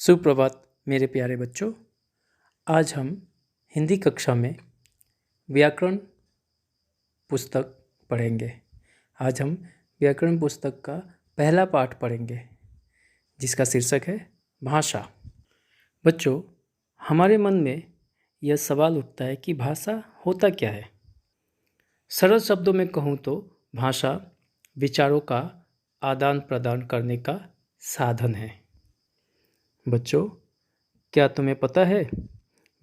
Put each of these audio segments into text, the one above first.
सुप्रभात मेरे प्यारे बच्चों। आज हम हिंदी कक्षा में व्याकरण पुस्तक पढ़ेंगे। आज हम व्याकरण पुस्तक का पहला पाठ पढ़ेंगे जिसका शीर्षक है भाषा। बच्चों, हमारे मन में यह सवाल उठता है कि भाषा होता क्या है। सरल शब्दों में कहूँ तो भाषा विचारों का आदान प्रदान करने का साधन है। बच्चों, क्या तुम्हें पता है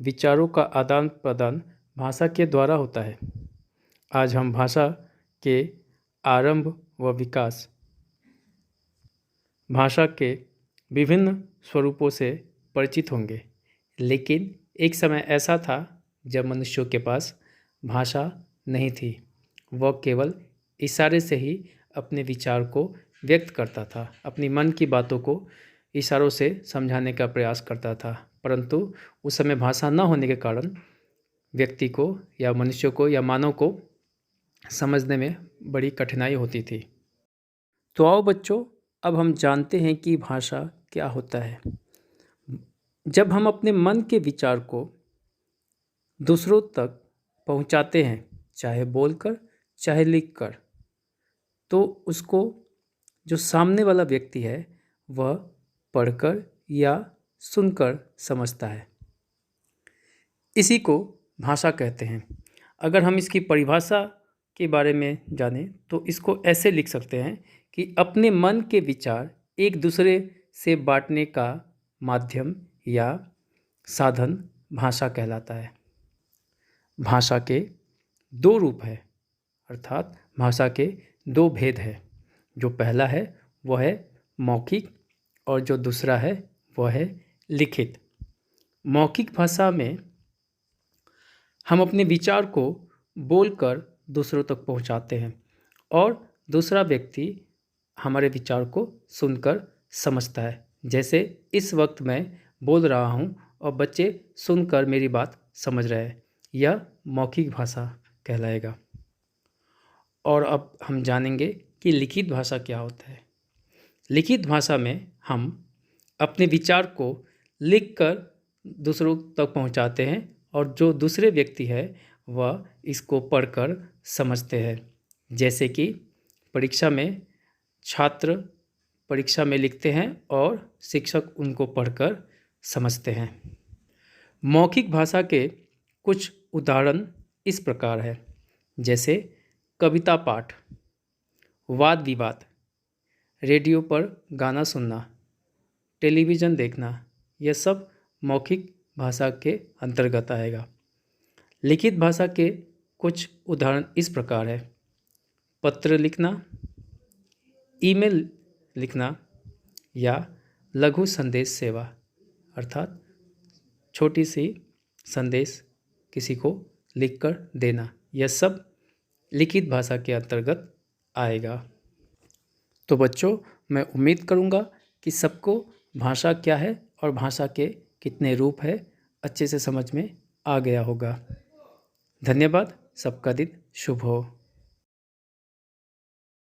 विचारों का आदान प्रदान भाषा के द्वारा होता है। आज हम भाषा के आरंभ व विकास, भाषा के विभिन्न स्वरूपों से परिचित होंगे। लेकिन एक समय ऐसा था जब मनुष्यों के पास भाषा नहीं थी। वह केवल इशारे से ही अपने विचार को व्यक्त करता था, अपनी मन की बातों को इशारों से समझाने का प्रयास करता था। परंतु उस समय भाषा न होने के कारण व्यक्ति को या मनुष्य को या मानव को समझने में बड़ी कठिनाई होती थी। तो आओ बच्चों, अब हम जानते हैं कि भाषा क्या होता है। जब हम अपने मन के विचार को दूसरों तक पहुंचाते हैं, चाहे बोलकर चाहे लिखकर, तो उसको जो सामने वाला व्यक्ति है वह पढ़कर या सुनकर समझता है। इसी को भाषा कहते हैं। अगर हम इसकी परिभाषा के बारे में जानें तो इसको ऐसे लिख सकते हैं कि अपने मन के विचार एक दूसरे से बांटने का माध्यम या साधन भाषा कहलाता है। भाषा के दो रूप हैं, अर्थात भाषा के दो भेद हैं। जो पहला है वह है मौखिक और जो दूसरा है वह है लिखित। मौखिक भाषा में हम अपने विचार को बोलकर दूसरों तक पहुंचाते हैं और दूसरा व्यक्ति हमारे विचार को सुनकर समझता है। जैसे इस वक्त मैं बोल रहा हूं और बच्चे सुनकर मेरी बात समझ रहे हैं, यह मौखिक भाषा कहलाएगा। और अब हम जानेंगे कि लिखित भाषा क्या होता है। लिखित भाषा में हम अपने विचार को लिखकर दूसरों तक पहुंचाते हैं और जो दूसरे व्यक्ति है वह इसको पढ़कर समझते हैं। जैसे कि परीक्षा में छात्र परीक्षा में लिखते हैं और शिक्षक उनको पढ़कर समझते हैं। मौखिक भाषा के कुछ उदाहरण इस प्रकार है, जैसे कविता पाठ, वाद विवाद, रेडियो पर गाना सुनना, टेलीविज़न देखना, यह सब मौखिक भाषा के अंतर्गत आएगा। लिखित भाषा के कुछ उदाहरण इस प्रकार है, पत्र लिखना, ईमेल लिखना या लघु संदेश सेवा, अर्थात छोटी सी संदेश किसी को लिखकर देना, यह सब लिखित भाषा के अंतर्गत आएगा। तो बच्चों, मैं उम्मीद करूँगा कि सबको भाषा क्या है और भाषा के कितने रूप है अच्छे से समझ में आ गया होगा। धन्यवाद। सबका दिन शुभ हो।